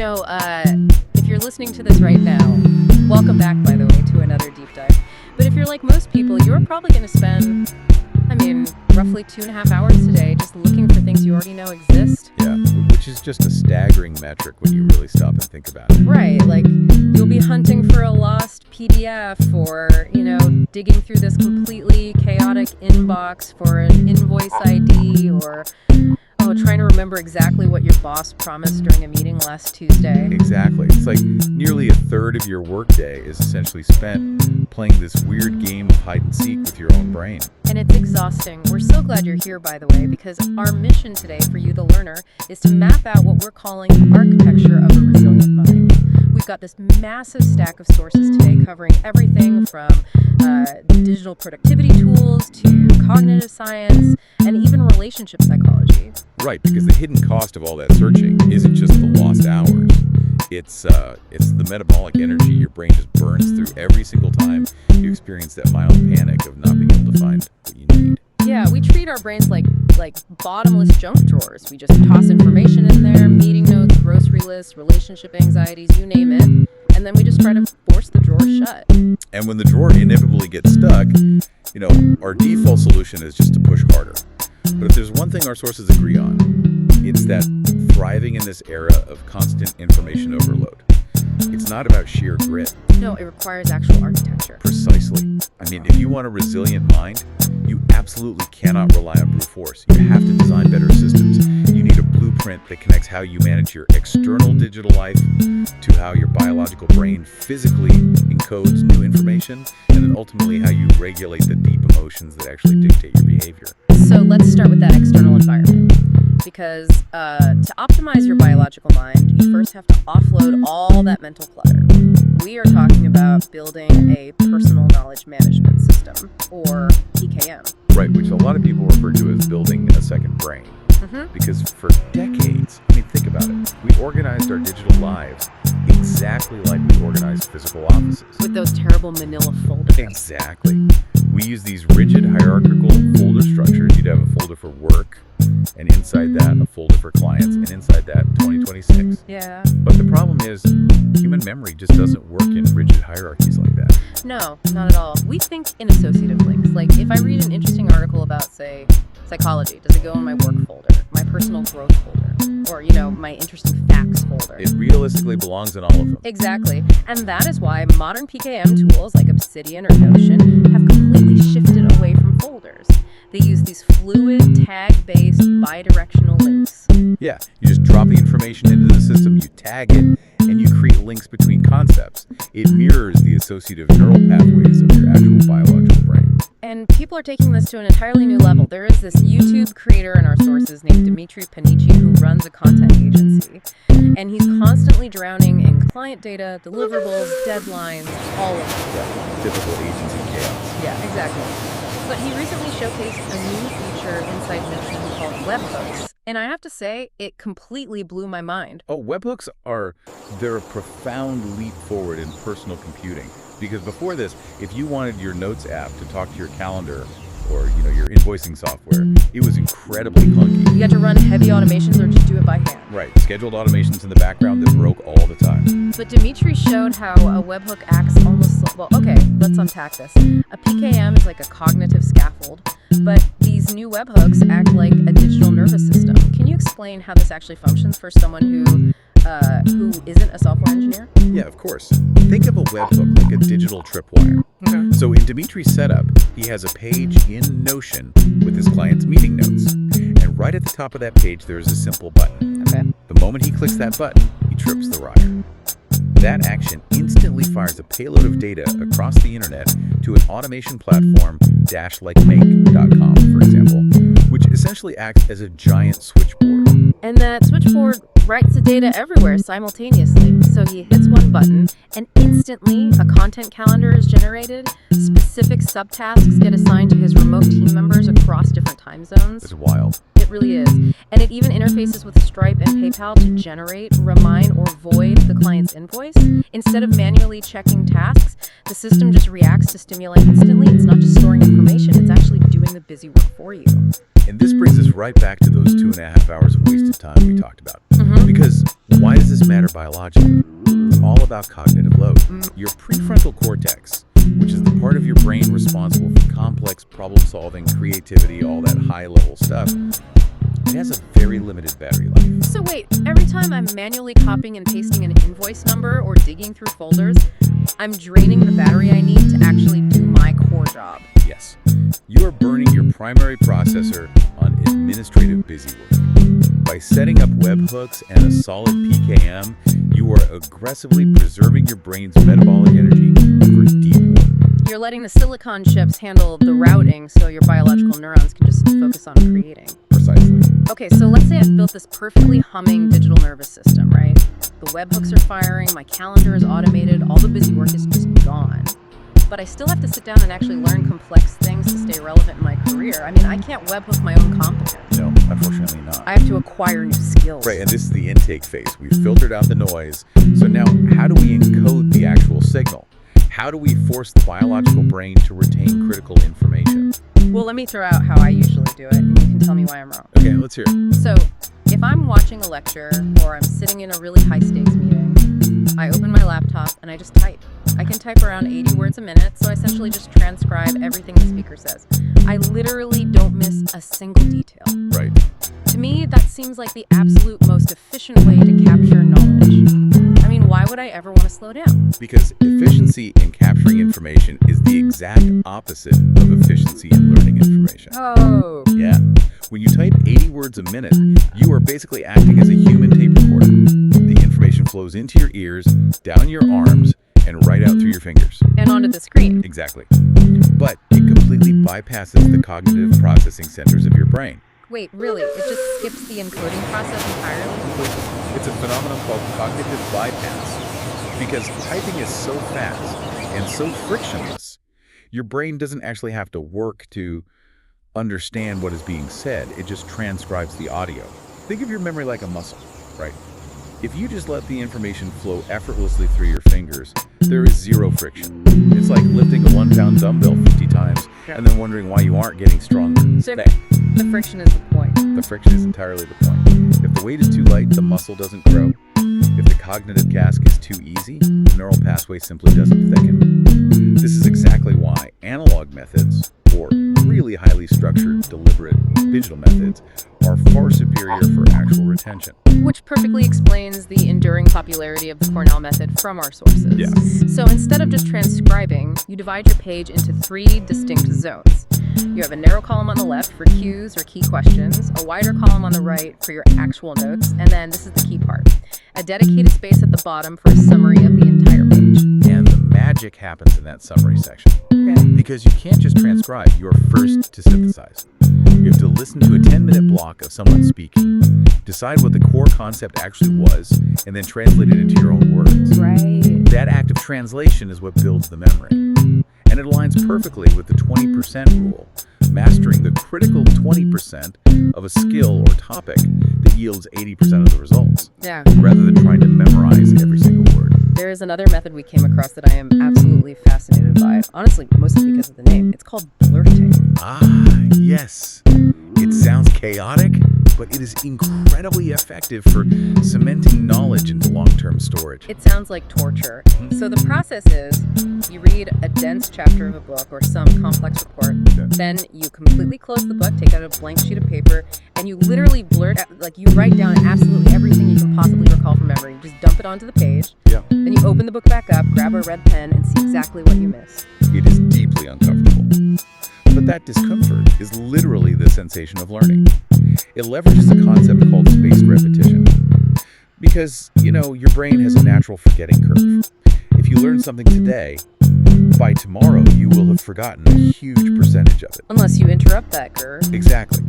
If you're listening to this right now, welcome back, by the way, to another deep dive. But if you're like most people, you're probably going to spend, roughly 2.5 hours today just looking for things you already know exist. Yeah, which is just a staggering metric when you really stop and think about it. Right, like you'll be hunting for a lost PDF or, digging through this completely chaotic inbox for an invoice ID or, trying to remember exactly what your boss promised during a meeting last Tuesday. Exactly. It's like nearly a third of your workday is essentially spent playing this weird game of hide and seek with your own brain. And it's exhausting. We're so glad you're here, by the way, because our mission today for you, the learner, is to map out what we're calling the architecture of a resilient mind. We've got this massive stack of sources today covering everything from digital productivity tools to cognitive science and even relationship psychology. Right, because the hidden cost of all that searching isn't just the lost hours. It's the metabolic energy your brain just burns through every single time you experience that mild panic of not being able to find what you need. Yeah, we treat our brains like bottomless junk drawers. We just toss information in there, meeting notes, grocery lists, relationship anxieties, you name it, and then we just try to force the drawer shut. And when the drawer inevitably gets stuck, our default solution is just to push harder. But if there's one thing our sources agree on, it's that thriving in this era of constant information overload, it's not about sheer grit. No, it requires actual architecture. Precisely. If you want a resilient mind, you absolutely cannot rely on brute force. You have to design better systems. You need a blueprint that connects how you manage your external digital life to how your biological brain physically encodes new information, and then ultimately how you regulate the deep emotions that actually dictate your behavior. So let's start with that external environment. Because to optimize your biological mind, you first have to offload all that mental clutter. We are talking about building a personal knowledge management system, or PKM. Right, which a lot of people refer to as building a second brain. Because for decades, think about it, we organized our digital lives exactly like we organized physical offices. With those terrible manila folders. Exactly. We use these rigid hierarchical folder structures. You'd have a folder for work, and inside that, a folder for clients, and inside that, 2026. Yeah. But the problem is, human memory just doesn't work in rigid hierarchies like that. No, not at all. We think in associative links. Like, if I read an interesting article about, say, psychology, does it go in my work folder, my personal growth folder, or, my interesting facts folder? It realistically belongs in all of them. Exactly. And that is why modern PKM tools like Obsidian or Notion have completely shifted away from folders. They use these fluid, tag-based, bidirectional links. Yeah, you just drop the information into the system, you tag it, and you create links between concepts. It mirrors the associative neural pathways of your actual biological brain. And people are taking this to an entirely new level. There is this YouTube creator in our sources named Dimitri Panici who runs a content agency. And he's constantly drowning in client data, deliverables, deadlines, all of it. Yeah, typical agency chaos. Yeah, exactly. But he recently showcased a new feature inside Notion called webhooks. And I have to say, it completely blew my mind. Oh, webhooks they're a profound leap forward in personal computing. Because before this, if you wanted your notes app to talk to your calendar or, your invoicing software, it was incredibly clunky. You had to run heavy automations or just do it by hand. Right, scheduled automations in the background that broke all the time. But Dimitri showed how a webhook acts let's unpack this. A PKM is like a cognitive scaffold, but these new webhooks act like a digital nervous system. Can you explain how this actually functions for someone who isn't a software engineer? Yeah, of course. Think of a webhook like a digital tripwire. Okay. So in Dimitri's setup, he has a page in Notion with his client's meeting notes. And right at the top of that page, there's a simple button. Okay. The moment he clicks that button, he trips the wire. That action instantly fires a payload of data across the internet to an automation platform, --like-make.com, for example, which essentially acts as a giant switchboard. And that switchboard writes the data everywhere simultaneously. So he hits one button, and instantly a content calendar is generated. Specific subtasks get assigned to his remote team members across different time zones. It's wild. It really is. And it even interfaces with Stripe and PayPal to generate, remind, or void the client's invoice. Instead of manually checking tasks, the system just reacts to stimuli instantly. It's not just storing information, it's actually doing the busy work for you. And this brings us right back to those 2.5 hours of wasted time we talked about. Because Why does this matter biologically? It's all about cognitive load. Your prefrontal cortex, which is the part of your brain responsible for complex problem solving, creativity, all that high level stuff, it has a very limited battery life. So wait, every time I'm manually copying and pasting an invoice number or digging through folders, I'm draining the battery I need to actually do my core job. Yes, you are burning your primary processor on administrative busy work. By setting up webhooks and a solid PKM, you are aggressively preserving your brain's metabolic energy for deep work. You're letting the silicon chips handle the routing so your biological neurons can just focus on creating. Precisely. Okay, so let's say I've built this perfectly humming digital nervous system, right? The webhooks are firing, my calendar is automated, all the busy work is just gone. But I still have to sit down and actually learn complex things to stay relevant in my career. I mean, I can't webhook my own competence. No, unfortunately not. I have to acquire new skills. Right, and this is the intake phase. We've filtered out the noise. So now, how do we encode the actual signal? How do we force the biological brain to retain critical information? Well, let me throw out how I usually do it, and you can tell me why I'm wrong. Okay, let's hear it. So, if I'm watching a lecture or I'm sitting in a really high-stakes meeting, I open my laptop and I just type. I can type around 80 words a minute, so I essentially just transcribe everything the speaker says. I literally don't miss a single detail. Right. To me, that seems like the absolute most efficient way to capture knowledge. I mean, why would I ever want to slow down? Because efficiency in capturing information is the exact opposite of efficiency in learning information. Oh. Yeah. When you type 80 words a minute, you are basically acting as a human tape recorder. The information flows into your ears, down your arms, and right out through your fingers. And onto the screen. Exactly. But it completely bypasses the cognitive processing centers of your brain. Wait, really? It just skips the encoding process entirely? It's a phenomenon called cognitive bypass. Because typing is so fast and so frictionless, your brain doesn't actually have to work to understand what is being said. It just transcribes the audio. Think of your memory like a muscle, right? If you just let the information flow effortlessly through your fingers, there is zero friction. It's like lifting a 1-pound dumbbell 50 times and then wondering why you aren't getting stronger. So the friction is the point. The friction is entirely the point. If the weight is too light, the muscle doesn't grow. If the cognitive task is too easy, the neural pathway simply doesn't thicken. This is exactly why analog methods, or really highly structured, deliberate digital methods, are far superior for actual retention. Which perfectly explains the enduring popularity of the Cornell method from our sources. Yes. So instead of just transcribing, you divide your page into 3 distinct zones. You have a narrow column on the left for cues or key questions, a wider column on the right for your actual notes, and then, this is the key part, a dedicated space at the bottom for a summary of the entire page. And the magic happens in that summary section. Okay. Because you can't just transcribe, you're first to synthesize. You have to listen to a 10-minute block of someone speaking, decide what the core concept actually was, and then translate it into your own words. Right. That act of translation is what builds the memory. And it aligns perfectly with the 20% rule, mastering the critical 20% of a skill or topic that yields 80% of the results, Yeah. rather than trying to memorize every single word. There is another method we came across that I am absolutely fascinated by, honestly, mostly because of the name. It's called blurting. Ah, yes. It sounds chaotic, but it is incredibly effective for cementing knowledge into long-term storage. It sounds like torture. So the process is, you read a dense chapter of a book or some complex report, then you completely close the book, take out a blank sheet of paper, and you literally blurt, like you write down absolutely everything you can possibly recall from memory. You just dump it onto the page, Yeah. then you open the book back up, grab a red pen, and see exactly what you missed. It is deeply uncomfortable. But that discomfort is literally the sensation of learning. It leverages a concept called spaced repetition. Because, your brain has a natural forgetting curve. If you learn something today, by tomorrow you will have forgotten a huge percentage of it. Unless you interrupt that curve. Exactly.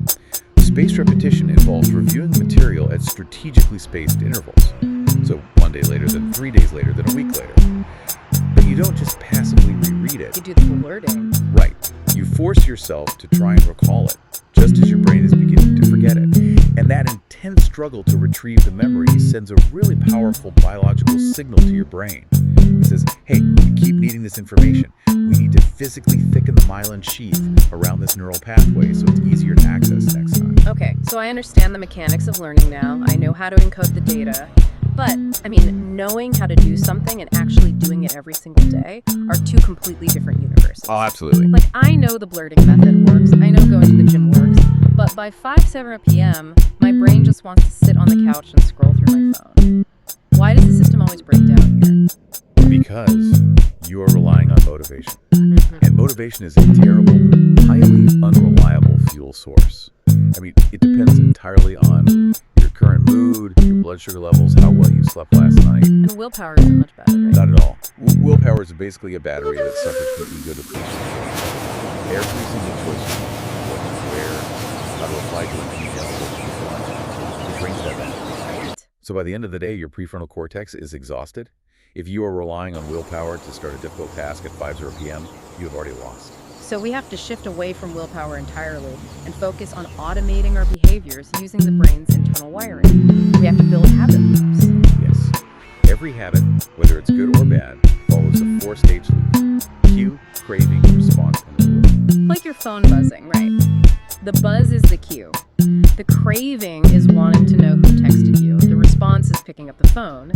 Spaced repetition involves reviewing material at strategically spaced intervals. So 1 day later, then 3 days later, then a week later. But you don't just passively reread it. You do the blurting. Right. You force yourself to try and recall it, just as your brain is beginning to forget it. And that intense struggle to retrieve the memory sends a really powerful biological signal to your brain. It says, hey, we keep needing this information. We need to physically thicken the myelin sheath around this neural pathway so it's easier to access next time. Okay, so I understand the mechanics of learning now. I know how to encode the data. But, I mean, knowing how to do something and actually doing it every single day are two completely different universes. Oh, absolutely. Like, I know the blurting method works. I know going to the gym works. But by 7 p.m., my brain just wants to sit on the couch and scroll through my phone. Why does the system always break down here? Because you are relying on motivation. And motivation is a terrible, highly unreliable fuel source. I mean, it depends entirely on your current mood, your blood sugar levels, how well you slept last night. And willpower isn't much better, right? Not at all. Willpower is basically a battery that suffers from ego depletion. Every single choice you make, what to wear, how to apply to an email, what you want, it drains that battery. Right. So by the end of the day, your prefrontal cortex is exhausted. If you are relying on willpower to start a difficult task at 5 p.m., you have already lost. So we have to shift away from willpower entirely and focus on automating our behaviors using the brain's internal wiring. We have to build habit loops. Yes. Every habit, whether it's good or bad, follows a 4-stage loop. Cue, craving, response, and reward. Like your phone buzzing, right? The buzz is the cue. The craving is wanting to know who texted you. The response is picking up the phone.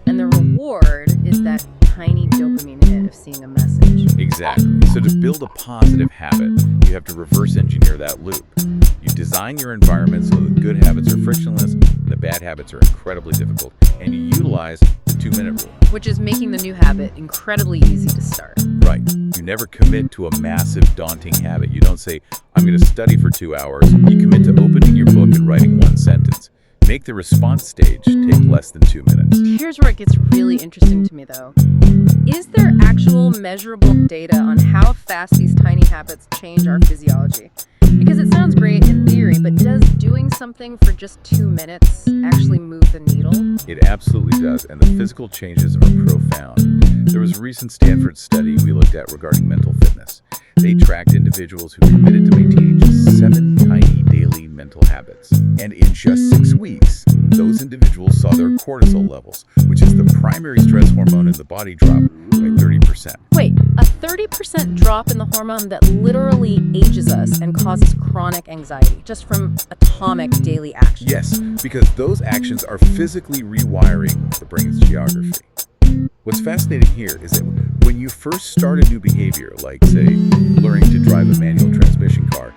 And the reward is that tiny dopamine hit of seeing a message. Exactly. So to build a positive habit, you have to reverse engineer that loop. You design your environment so the good habits are frictionless, and the bad habits are incredibly difficult, and you utilize the 2-minute rule. Which is making the new habit incredibly easy to start. Right. You never commit to a massive, daunting habit. You don't say, I'm going to study for 2 hours. You commit to opening your book and writing 1 sentence. Make the response stage take less than 2 minutes. Here's where it gets really interesting to me, though. Is there actual measurable data on how fast these tiny habits change our physiology? Because it sounds great in theory, but does doing something for just 2 minutes actually move the needle? It absolutely does, and the physical changes are profound. There was a recent Stanford study we looked at regarding mental fitness. They tracked individuals who committed to maintaining just 7 tiny daily mental habits. And in just 6 weeks, those individuals saw their cortisol levels, which is the primary stress hormone in the body, drop by 30%. Wait, a 30% drop in the hormone that literally ages us and causes chronic anxiety just from atomic daily action. Yes, because those actions are physically rewiring the brain's geography. What's fascinating here is that when you first start a new behavior, like, say, learning to drive a manual transmission car,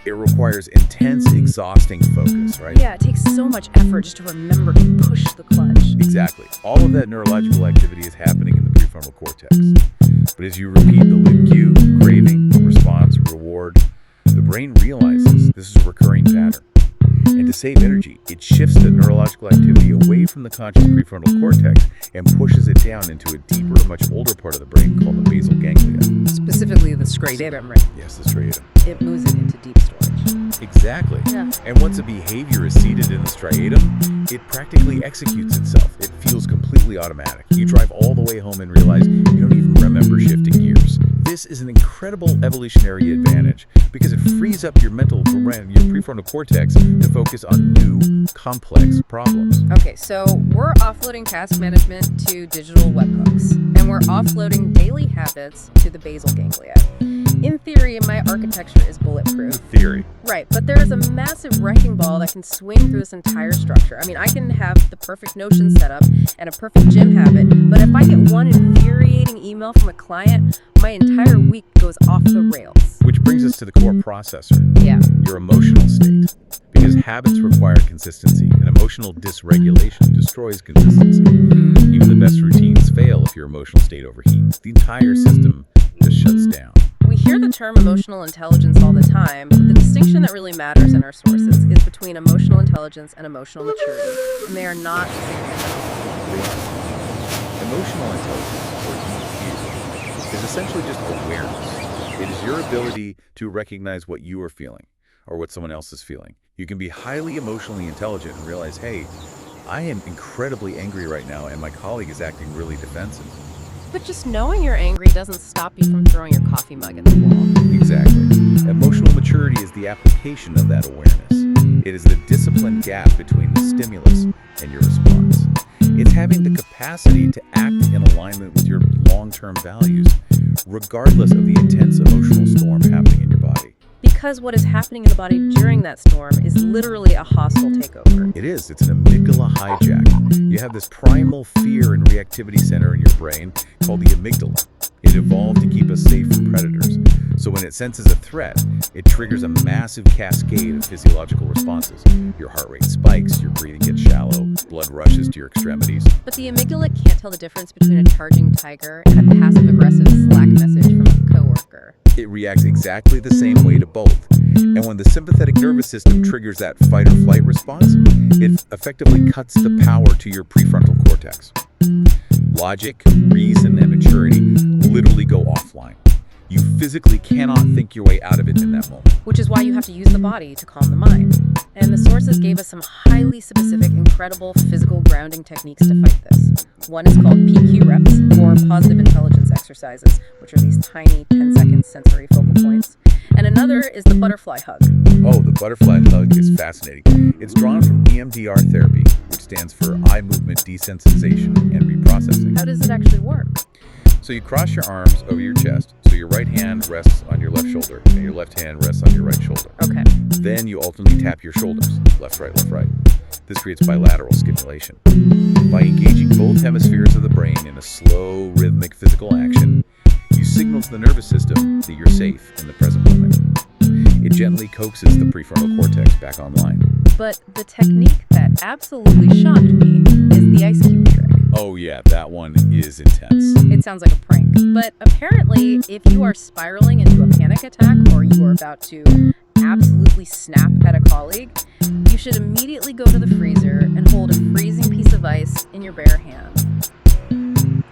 it requires intense, exhausting focus, right? Yeah, it takes so much effort just to remember to push the clutch. Exactly. All of that neurological activity is happening in the prefrontal cortex. But as you repeat the loop cue, craving, response, reward, the brain realizes this is a recurring pattern. And to save energy, it shifts the neurological activity away from the conscious prefrontal cortex and pushes it down into a deeper, much older part of the brain called the basal ganglia. Specifically the striatum, right? Yes, the striatum. It moves it into deep storage. Exactly. Yeah. And once a behavior is seated in the striatum, it practically executes itself. It feels completely automatic. You drive all the way home and realize you don't even remember shifting gears. This is an incredible evolutionary advantage because it frees up your prefrontal cortex to focus on new, complex problems. Okay, so we're offloading task management to digital webhooks, and we're offloading daily habits to the basal ganglia. In theory, my architecture is bulletproof. Theory. Right, but there is a massive wrecking ball that can swing through this entire structure. I mean, I can have the perfect Notion setup and a perfect gym habit, but if I get one infuriating email from a client, my entire week goes off the rails. Which brings us to the core processor, Yeah. your emotional state. Because habits require consistency, and emotional dysregulation destroys consistency. Even the best routines fail if your emotional state overheats. The entire system just shuts down. We hear the term emotional intelligence all the time, but the distinction that really matters in our sources is between emotional intelligence and emotional maturity, and they are not the same thing at all. Emotional intelligence, or EQ, is essentially just awareness. It is your ability to recognize what you are feeling or what someone else is feeling. You can be highly emotionally intelligent and realize, hey, I am incredibly angry right now and my colleague is acting really defensive. But just knowing you're angry doesn't stop you from throwing your coffee mug at the wall. Exactly. Emotional maturity is the application of that awareness. It is the disciplined gap between the stimulus and your response. It's having the capacity to act in alignment with your long-term values, regardless of the intense emotional storm happening in your body. Because what is happening in the body during that storm is literally a hostile takeover. It is. It's an amygdala hijack. You have this primal fear and reactivity center in your brain called the amygdala. It evolved to keep us safe from predators. So when it senses a threat, it triggers a massive cascade of physiological responses. Your heart rate spikes, your breathing gets shallow, blood rushes to your extremities. But the amygdala can't tell the difference between a charging tiger and a passive-aggressive Slack message from a coworker. It reacts exactly the same way to both. And when the sympathetic nervous system triggers that fight or flight response, it effectively cuts the power to your prefrontal cortex. Logic, reason, and maturity literally go offline. You physically cannot think your way out of it in that moment. Which is why you have to use the body to calm the mind. And the sources gave us some highly specific, incredible physical grounding techniques to fight this. One is called PQ reps, or positive intelligence exercises, which are these tiny 10-second sensory focal points. And another is the butterfly hug. Oh, the butterfly hug is fascinating. It's drawn from EMDR therapy, which stands for eye movement desensitization and reprocessing. How does it actually work? So you cross your arms over your chest, so your right hand rests on your left shoulder, and your left hand rests on your right shoulder. Okay. Then you alternately tap your shoulders, left, right, left, right. This creates bilateral stimulation. By engaging both hemispheres of the brain in a slow, rhythmic physical action, you signal to the nervous system that you're safe in the present moment. It gently coaxes the prefrontal cortex back online. But the technique that absolutely shocked me is the ice cube trick. Oh yeah, that one is intense. It sounds like a prank. But apparently, if you are spiraling into a panic attack or you are about to absolutely snap at a colleague, you should immediately go to the freezer and hold a freezing piece of ice in your bare hand.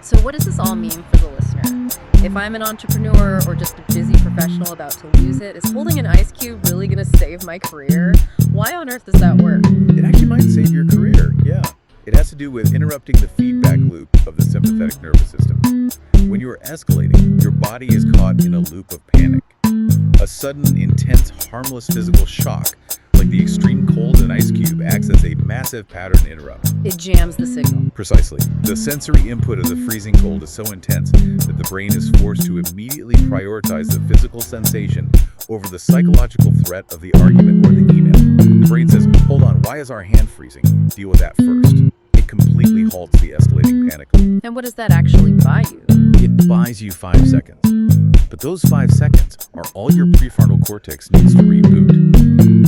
So what does this all mean for the listener? If I'm an entrepreneur or just a busy professional about to lose it, is holding an ice cube really going to save my career? Why on earth does that work? It actually might save your career, yeah. It has to do with interrupting the feedback loop of the sympathetic nervous system. When you are escalating, your body is caught in a loop of panic. A sudden, intense, harmless physical shock, like the extreme cold in an ice cube, acts as a massive pattern interrupt. It jams the signal. Precisely. The sensory input of the freezing cold is so intense that the brain is forced to immediately prioritize the physical sensation over the psychological threat of the argument or the email. The brain says, hold on, why is our hand freezing? Deal with that first. It completely halts the escalating panic loop. And what does that actually buy you? It buys you 5 seconds. But those 5 seconds are all your prefrontal cortex needs to reboot.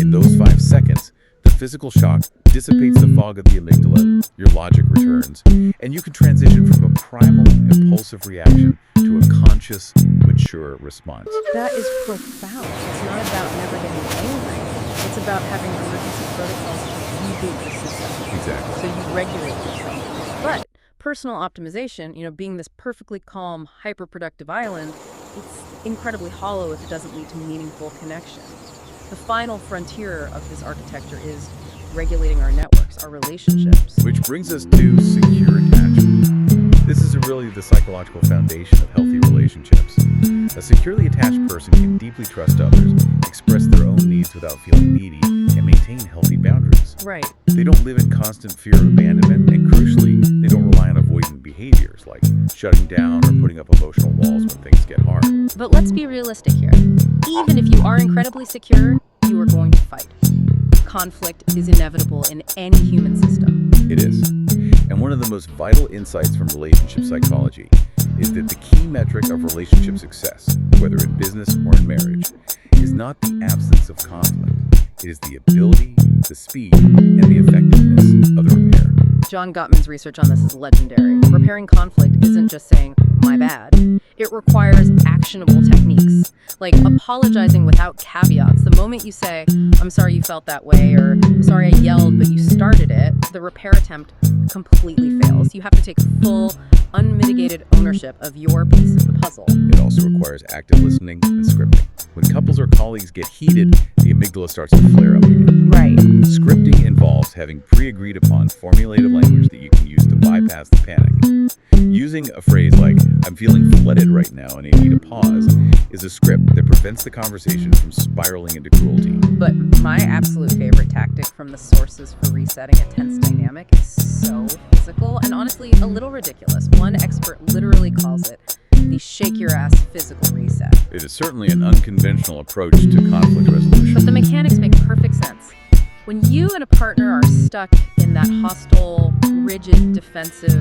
In those 5 seconds, the physical shock dissipates the fog of the amygdala, your logic returns, and you can transition from a primal, impulsive reaction to a conscious, mature response. That is profound. It's not about never getting angry. It's about having emergency protocols to reboot the system. Exactly. So you regulate yourself. But personal optimization, being this perfectly calm, hyper-productive island, it's incredibly hollow if it doesn't lead to meaningful connection. The final frontier of this architecture is regulating our networks, our relationships. Which brings us to secure attachment. This is really the psychological foundation of healthy relationships. A securely attached person can deeply trust others, express their own needs without feeling needy, and maintain healthy boundaries. Right. They don't live in constant fear of abandonment, and crucially, they don't rely on avoidant behaviors like shutting down or putting up emotional walls when things get hard. But let's be realistic here. Even if you are incredibly secure, you are going to fight. Conflict is inevitable in any human system. It is. And one of the most vital insights from relationship psychology is that the key metric of relationship success, whether in business or in marriage, is not the absence of conflict. It is the ability, the speed, and the effectiveness of the repair. John Gottman's research on this is legendary. Repairing conflict isn't just saying, my bad. It requires actionable techniques, like apologizing without caveats. The moment you say, I'm sorry you felt that way, or I'm sorry I yelled, but you started it, the repair attempt completely fails. You have to take full, unmitigated ownership of your piece of the puzzle. It also requires active listening and scripting. When couples or colleagues get heated, the amygdala starts to flare up again. Right. Scripting involves having pre-agreed upon formulated language that you can use to bypass the panic. Using a phrase like, I'm feeling flooded right now and I need a pause, is a script that prevents the conversation from spiraling into cruelty. But my absolute favorite tactic from the sources for resetting a tense dynamic is so physical and honestly a little ridiculous. One expert literally calls it the shake your ass physical reset. It is certainly an unconventional approach to conflict resolution. But the mechanics make perfect sense. When you and a partner are stuck in that hostile, rigid, defensive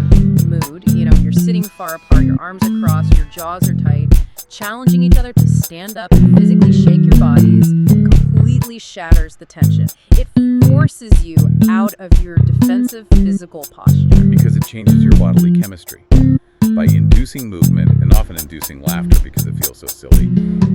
mood, you're sitting far apart, your arms are crossed, your jaws are tight, challenging each other to stand up and physically shake your bodies completely shatters the tension. It forces you out of your defensive physical posture. Because it changes your bodily chemistry. By inducing movement, and often inducing laughter because it feels so silly,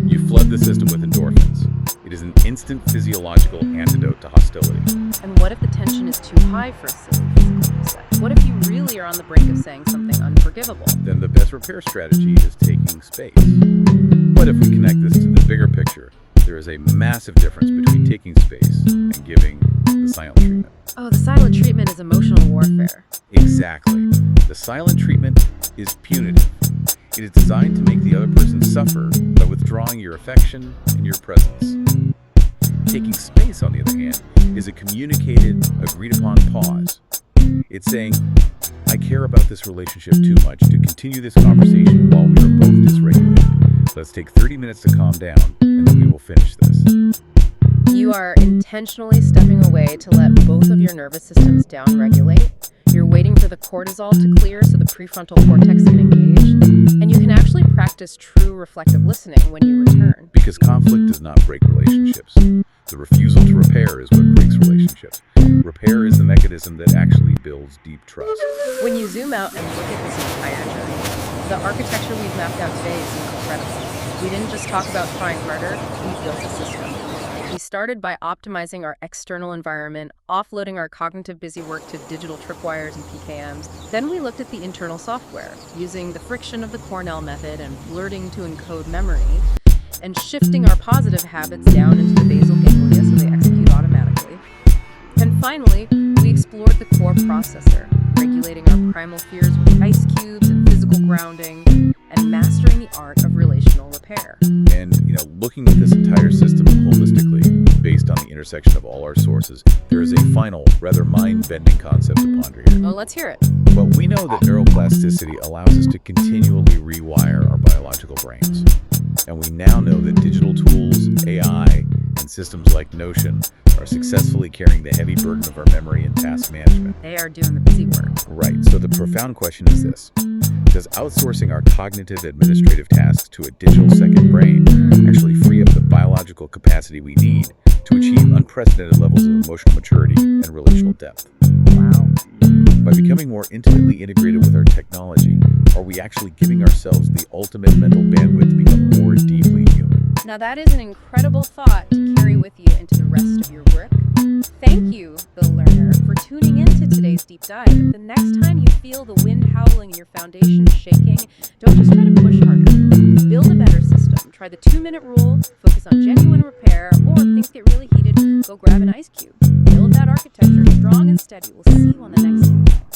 you flood the system with endorphins. It is an instant physiological antidote to hostility. And what if the tension is too high for a silly physical reset? What if you really are on the brink of saying something unforgivable? Then the best repair strategy is taking space. But if we connect this to the bigger picture, there is a massive difference between taking space and giving the silent treatment. Oh, the silent treatment is emotional warfare. Exactly. The silent treatment is punitive. It is designed to make the other person suffer by withdrawing your affection and your presence. Taking space, on the other hand, is a communicated, agreed-upon pause. It's saying, I care about this relationship too much to continue this conversation while we are both dysregulated. Let's take 30 minutes to calm down, and then we will finish this. You are intentionally stepping away to let both of your nervous systems downregulate. You're waiting for the cortisol to clear so the prefrontal cortex can engage. And you can actually practice true reflective listening when you return. Because conflict does not break relationships. The refusal to repair is what breaks relationships. Repair is the mechanism that actually builds deep trust. When you zoom out and look at this entire journey, the architecture we've mapped out today is incredible. We didn't just talk about trying harder, we built a system. We started by optimizing our external environment, offloading our cognitive busy work to digital tripwires and PKMs. Then we looked at the internal software, using the friction of the Cornell method and blurting to encode memory, and shifting our positive habits down into the basal ganglia so they execute automatically. And finally, we explored the core processor, regulating our primal fears with ice cubes and physical grounding, and mastering the art of relational repair. And, looking at this entire system holistically, based on the intersection of all our sources, there is a final, rather mind-bending concept to ponder here. Oh, let's hear it. Well, we know that neuroplasticity allows us to continually rewire our biological brains. And we now know that digital tools, AI, and systems like Notion are successfully carrying the heavy burden of our memory and task management. They are doing the busy work. Right, so the profound question is this. Does outsourcing our cognitive administrative tasks to a digital second brain actually free up the biological capacity we need to achieve unprecedented levels of emotional maturity and relational depth? Wow. By becoming more intimately integrated with our technology, are we actually giving ourselves the ultimate mental bandwidth to become more deeply human? Now that is an incredible thought to carry with you into the rest of your work. Thank you, the learner, for tuning in to today's deep dive. The next time you feel the wind howling and your foundation shaking, don't just try to push harder. Build a better system. Try the 2-minute rule, focus on genuine repair, or if things get really heated, go grab an ice cube. Build that architecture strong and steady. We'll see you on the next video.